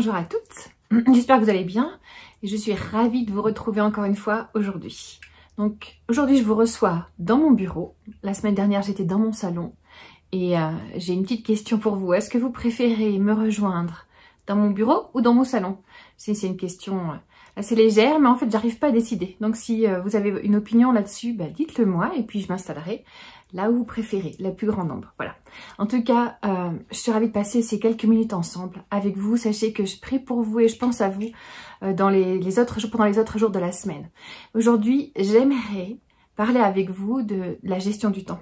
Bonjour à toutes, j'espère que vous allez bien et je suis ravie de vous retrouver encore une fois aujourd'hui. Donc aujourd'hui je vous reçois dans mon bureau. La semaine dernière j'étais dans mon salon et j'ai une petite question pour vous. Est-ce que vous préférez me rejoindre dans mon bureau ou dans mon salon? C'est une question assez légère, mais en fait j'arrive pas à décider. Donc si vous avez une opinion là-dessus, dites-le moi et puis je m'installerai là où vous préférez, la plus grande nombre. Voilà. En tout cas, je suis ravie de passer ces quelques minutes ensemble avec vous. Sachez que je prie pour vous et je pense à vous dans les autres jours, pendant les autres jours de la semaine. Aujourd'hui, j'aimerais parler avec vous de la gestion du temps.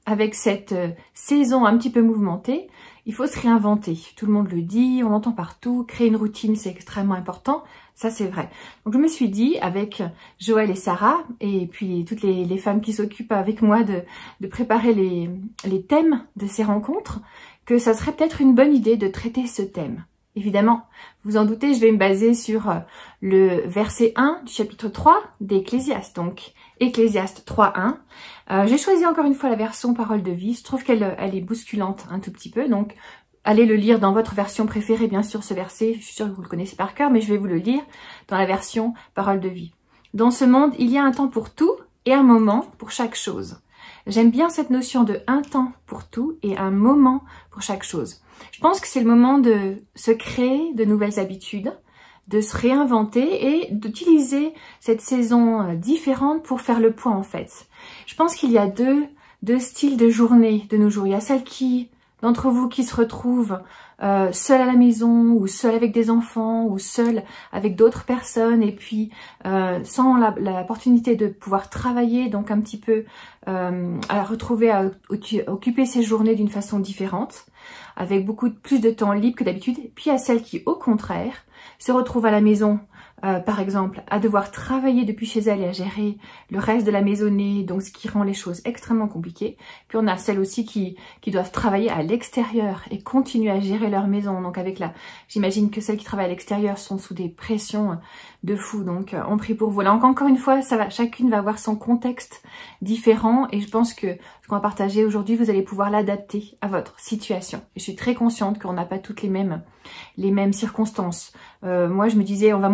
Avec cette saison un petit peu mouvementée, il faut se réinventer. Tout le monde le dit, on l'entend partout. Créer une routine, c'est extrêmement important. Ça, c'est vrai. Donc, je me suis dit, avec Joël et Sarah, et puis toutes les femmes qui s'occupent avec moi de préparer les thèmes de ces rencontres, que ça serait peut-être une bonne idée de traiter ce thème. Évidemment, vous en doutez, je vais me baser sur le verset 1 du chapitre 3 d'Ecclésiaste, donc Ecclésiaste 3.1. J'ai choisi encore une fois la version Parole de vie, je trouve qu'elle est bousculante un tout petit peu, donc allez le lire dans votre version préférée, bien sûr, ce verset, je suis sûre que vous le connaissez par cœur, mais je vais vous le lire dans la version Parole de vie. Dans ce monde, il y a un temps pour tout et un moment pour chaque chose. J'aime bien cette notion de un temps pour tout et un moment pour chaque chose. Je pense que c'est le moment de se créer de nouvelles habitudes, de se réinventer et d'utiliser cette saison différente pour faire le point en fait. Je pense qu'il y a deux styles de journée de nos jours. Il y a celles d'entre vous qui se retrouvent seuls à la maison ou seuls avec des enfants ou seuls avec d'autres personnes et puis sans l'opportunité de pouvoir travailler, donc un petit peu à retrouver à occuper ces journées d'une façon différente, avec plus de temps libre que d'habitude. Puis il y a celles qui, au contraire, se retrouvent à la maison, par exemple, à devoir travailler depuis chez elles et à gérer le reste de la maisonnée, donc ce qui rend les choses extrêmement compliquées. Puis on a celles aussi qui doivent travailler à l'extérieur et continuer à gérer leur maison. Donc j'imagine que celles qui travaillent à l'extérieur sont sous des pressions de fou. Donc on prie pour vous. Là encore une fois, chacune va avoir son contexte différent et je pense que ce qu'on va partager aujourd'hui, vous allez pouvoir l'adapter à votre situation. Et je suis très consciente qu'on n'a pas toutes les mêmes circonstances. Moi je me disais on va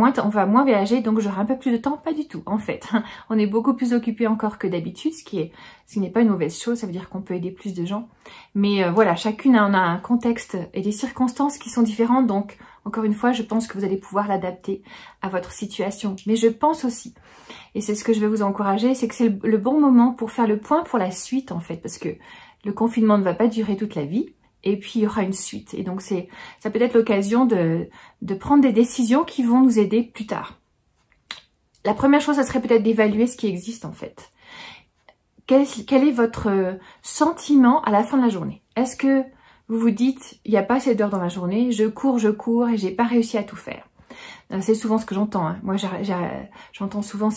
moins voyager, donc j'aurai un peu plus de temps. Pas du tout en fait. On est beaucoup plus occupé encore que d'habitude, ce n'est pas une mauvaise chose, ça veut dire qu'on peut aider plus de gens. Mais voilà, chacune en a un contexte et des circonstances qui sont différentes, donc encore une fois, je pense que vous allez pouvoir l'adapter à votre situation. Mais je pense aussi, et c'est ce que je vais vous encourager, c'est que c'est le bon moment pour faire le point pour la suite en fait, parce que le confinement ne va pas durer toute la vie. Et puis il y aura une suite. Et donc ça peut être l'occasion de prendre des décisions qui vont nous aider plus tard. La première chose, ça serait peut-être d'évaluer ce qui existe en fait. Quel est votre sentiment à la fin de la journée? Est-ce que vous vous dites, il n'y a pas assez d'heures dans la journée, je cours et j'ai pas réussi à tout faire? C'est souvent ce que j'entends. Hein. Moi, j'entends souvent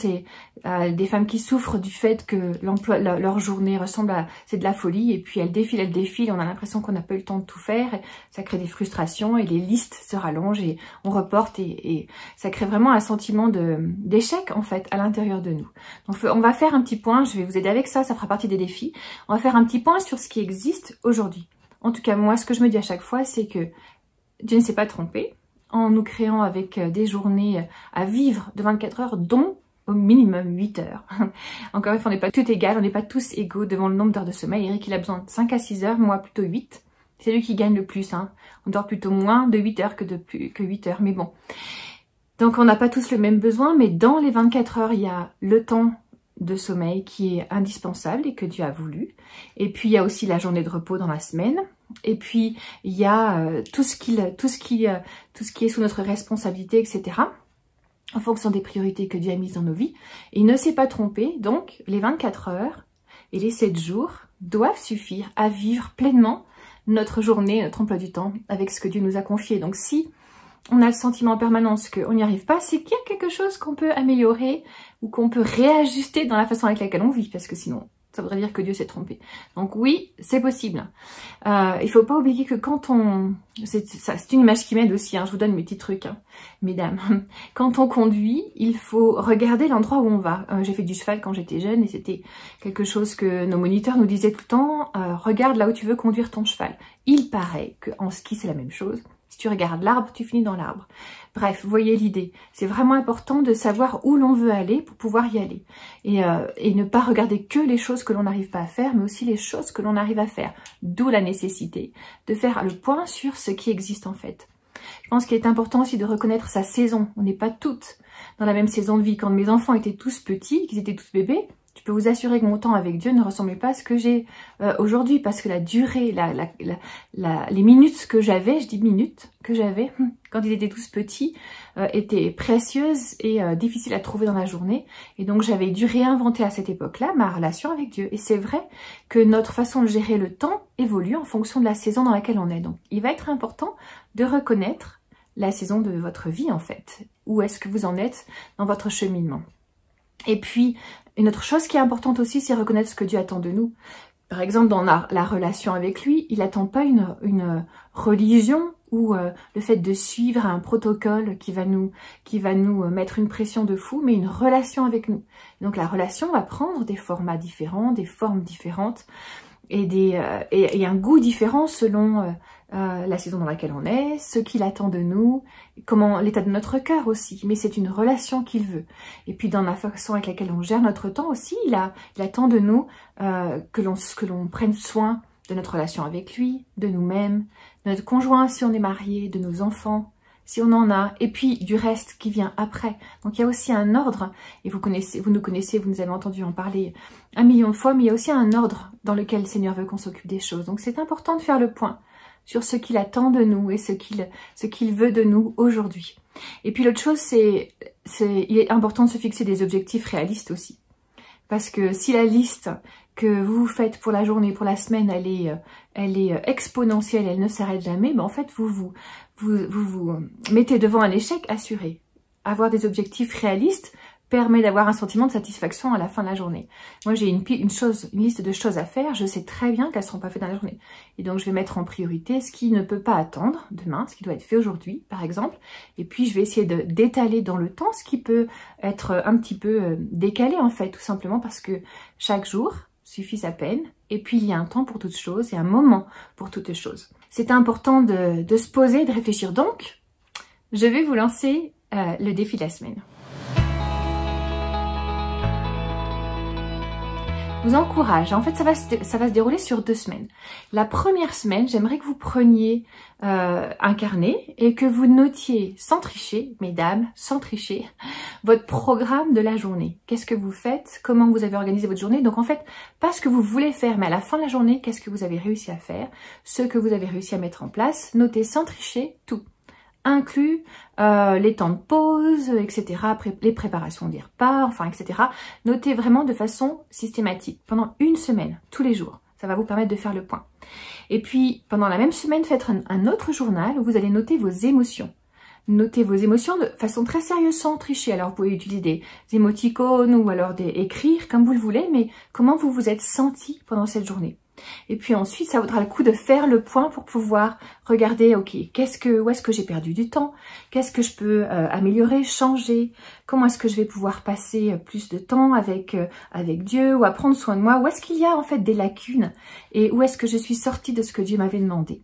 des femmes qui souffrent du fait que leur journée ressemble à... c'est de la folie. Et puis, elles défilent. On a l'impression qu'on n'a pas eu le temps de tout faire. Et ça crée des frustrations et les listes se rallongent et on reporte. Et ça crée vraiment un sentiment d'échec, en fait, à l'intérieur de nous. Donc, on va faire un petit point. Je vais vous aider avec ça. Ça fera partie des défis. On va faire un petit point sur ce qui existe aujourd'hui. En tout cas, moi, ce que je me dis à chaque fois, c'est que Dieu ne s'est pas trompé en nous créant avec des journées à vivre de 24 heures, dont au minimum 8 heures. Encore une fois, on n'est pas tout égal, on n'est pas tous égaux devant le nombre d'heures de sommeil. Eric, il a besoin de 5 à 6 heures, moi plutôt 8. C'est lui qui gagne le plus. Hein. On dort plutôt moins de 8 heures que 8 heures, mais bon. Donc, on n'a pas tous le même besoin, mais dans les 24 heures, il y a le temps de sommeil qui est indispensable et que Dieu a voulu. Et puis, il y a aussi la journée de repos dans la semaine. Et puis, il y a tout ce qui est sous notre responsabilité, etc. En fonction des priorités que Dieu a mises dans nos vies. Et il ne s'est pas trompé. Donc, les 24 heures et les 7 jours doivent suffire à vivre pleinement notre journée, notre emploi du temps avec ce que Dieu nous a confié. Donc, si on a le sentiment en permanence qu'on n'y arrive pas, c'est qu'il y a quelque chose qu'on peut améliorer ou qu'on peut réajuster dans la façon avec laquelle on vit. Parce que sinon... ça voudrait dire que Dieu s'est trompé. Donc oui, c'est possible. Il faut pas oublier que quand on... c'est une image qui m'aide aussi, hein, je vous donne mes petits trucs, hein, mesdames. Quand on conduit, il faut regarder l'endroit où on va. J'ai fait du cheval quand j'étais jeune et c'était quelque chose que nos moniteurs nous disaient tout le temps. Regarde là où tu veux conduire ton cheval. Il paraît qu'en ski, c'est la même chose. Si tu regardes l'arbre, tu finis dans l'arbre. Bref, vous voyez l'idée. C'est vraiment important de savoir où l'on veut aller pour pouvoir y aller. Et ne pas regarder que les choses que l'on n'arrive pas à faire, mais aussi les choses que l'on arrive à faire. D'où la nécessité de faire le point sur ce qui existe en fait. Je pense qu'il est important aussi de reconnaître sa saison. On n'est pas toutes dans la même saison de vie. Quand mes enfants étaient tous petits, qu'ils étaient tous bébés, je peux vous assurer que mon temps avec Dieu ne ressemblait pas à ce que j'ai aujourd'hui, parce que la durée, les minutes que j'avais, je dis minutes que j'avais, quand ils étaient tous petits, étaient précieuses et difficiles à trouver dans la journée. Et donc j'avais dû réinventer à cette époque-là ma relation avec Dieu. Et c'est vrai que notre façon de gérer le temps évolue en fonction de la saison dans laquelle on est. Donc il va être important de reconnaître la saison de votre vie en fait. Où est-ce que vous en êtes dans votre cheminement? Et puis, une autre chose qui est importante aussi, c'est reconnaître ce que Dieu attend de nous. Par exemple, dans la relation avec lui, il n'attend pas une religion ou le fait de suivre un protocole qui va nous mettre une pression de fou, mais une relation avec nous. Donc la relation va prendre des formats différents, des formes différentes et un goût différent selon la saison dans laquelle on est, ce qu'il attend de nous, comment l'état de notre cœur aussi, mais c'est une relation qu'il veut. Et puis dans la façon avec laquelle on gère notre temps aussi, il attend de nous que l'on prenne soin de notre relation avec lui, de nous-mêmes, de notre conjoint si on est marié, de nos enfants, si on en a, et puis du reste qui vient après. Donc il y a aussi un ordre, et vous nous connaissez, vous nous avez entendu en parler 1 million de fois, mais il y a aussi un ordre dans lequel le Seigneur veut qu'on s'occupe des choses. Donc c'est important de faire le point sur ce qu'il attend de nous et ce qu'il veut de nous aujourd'hui. Et puis l'autre chose, il est important de se fixer des objectifs réalistes aussi. Parce que si la liste que vous faites pour la journée, pour la semaine, elle est exponentielle, elle ne s'arrête jamais, ben en fait, vous mettez devant un échec assuré. Avoir des objectifs réalistes permet d'avoir un sentiment de satisfaction à la fin de la journée. Moi, j'ai une liste de choses à faire. Je sais très bien qu'elles ne seront pas faites dans la journée. Et donc, je vais mettre en priorité ce qui ne peut pas attendre demain, ce qui doit être fait aujourd'hui, par exemple. Et puis, je vais essayer d'étaler dans le temps ce qui peut être un petit peu décalé, en fait, tout simplement parce que chaque jour suffit sa peine. Et puis, il y a un temps pour toutes choses et un moment pour toutes choses. C'est important de se poser, de réfléchir. Donc, je vais vous lancer le défi de la semaine. Vous encourage. En fait, ça va se dérouler sur 2 semaines. La première semaine, j'aimerais que vous preniez un carnet et que vous notiez, sans tricher, mesdames, sans tricher, votre programme de la journée. Qu'est-ce que vous faites? Comment vous avez organisé votre journée? Donc en fait, pas ce que vous voulez faire, mais à la fin de la journée, qu'est-ce que vous avez réussi à faire? Ce que vous avez réussi à mettre en place. Notez sans tricher tout. Inclus les temps de pause, etc., les préparations des repas, enfin, etc. Notez vraiment de façon systématique, pendant 1 semaine, tous les jours. Ça va vous permettre de faire le point. Et puis, pendant la même semaine, faites un autre journal où vous allez noter vos émotions. Notez vos émotions de façon très sérieuse, sans tricher. Alors, vous pouvez utiliser des émoticônes ou alors écrire comme vous le voulez, mais comment vous vous êtes senti pendant cette journée. Et puis ensuite, ça vaudra le coup de faire le point pour pouvoir regarder, ok, où est-ce que j'ai perdu du temps? Qu'est-ce que je peux améliorer, changer? Comment est-ce que je vais pouvoir passer plus de temps avec Dieu ou à prendre soin de moi? Où est-ce qu'il y a en fait des lacunes? Et où est-ce que je suis sortie de ce que Dieu m'avait demandé?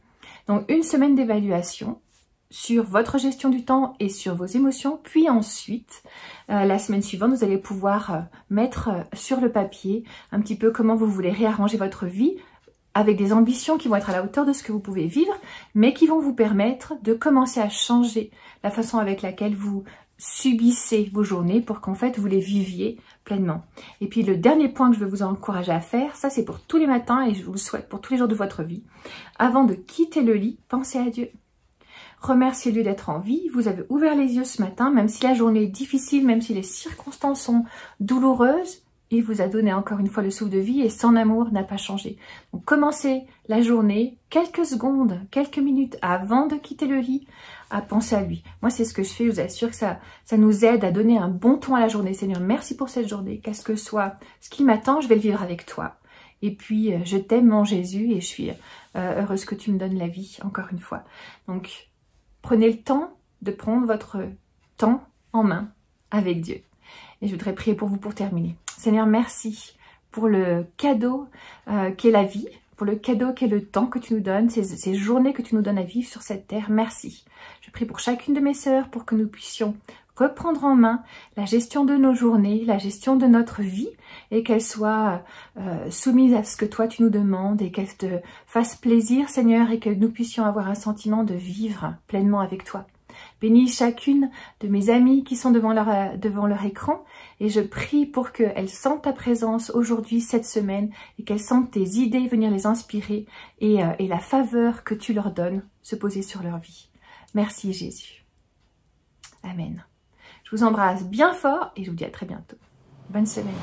Donc 1 semaine d'évaluation sur votre gestion du temps et sur vos émotions, puis ensuite, la semaine suivante, vous allez pouvoir mettre sur le papier un petit peu comment vous voulez réarranger votre vie avec des ambitions qui vont être à la hauteur de ce que vous pouvez vivre, mais qui vont vous permettre de commencer à changer la façon avec laquelle vous subissez vos journées pour qu'en fait vous les viviez pleinement. Et puis le dernier point que je veux vous encourager à faire, ça c'est pour tous les matins et je vous le souhaite pour tous les jours de votre vie, avant de quitter le lit, pensez à Dieu. Remerciez-lui d'être en vie. Vous avez ouvert les yeux ce matin, même si la journée est difficile, même si les circonstances sont douloureuses, il vous a donné encore une fois le souffle de vie et son amour n'a pas changé. Donc commencez la journée, quelques secondes, quelques minutes avant de quitter le lit, à penser à lui. Moi, c'est ce que je fais, je vous assure que ça nous aide à donner un bon ton à la journée. Seigneur, merci pour cette journée. Qu'est-ce que soit ce qui m'attend, je vais le vivre avec toi. Et puis, je t'aime mon Jésus et je suis heureuse que tu me donnes la vie, encore une fois. Donc, prenez le temps de prendre votre temps en main avec Dieu. Et je voudrais prier pour vous pour terminer. Seigneur, merci pour le cadeau qu'est la vie, pour le cadeau qu'est le temps que tu nous donnes, ces journées que tu nous donnes à vivre sur cette terre. Merci. Je prie pour chacune de mes sœurs pour que nous puissions reprendre en main la gestion de nos journées, la gestion de notre vie et qu'elle soit soumise à ce que toi tu nous demandes et qu'elle te fasse plaisir, Seigneur, et que nous puissions avoir un sentiment de vivre pleinement avec toi. Bénis chacune de mes amies qui sont devant leur écran et je prie pour qu'elles sentent ta présence aujourd'hui, cette semaine, et qu'elles sentent tes idées venir les inspirer et la faveur que tu leur donnes se poser sur leur vie. Merci Jésus. Amen. Je vous embrasse bien fort et je vous dis à très bientôt. Bonne semaine.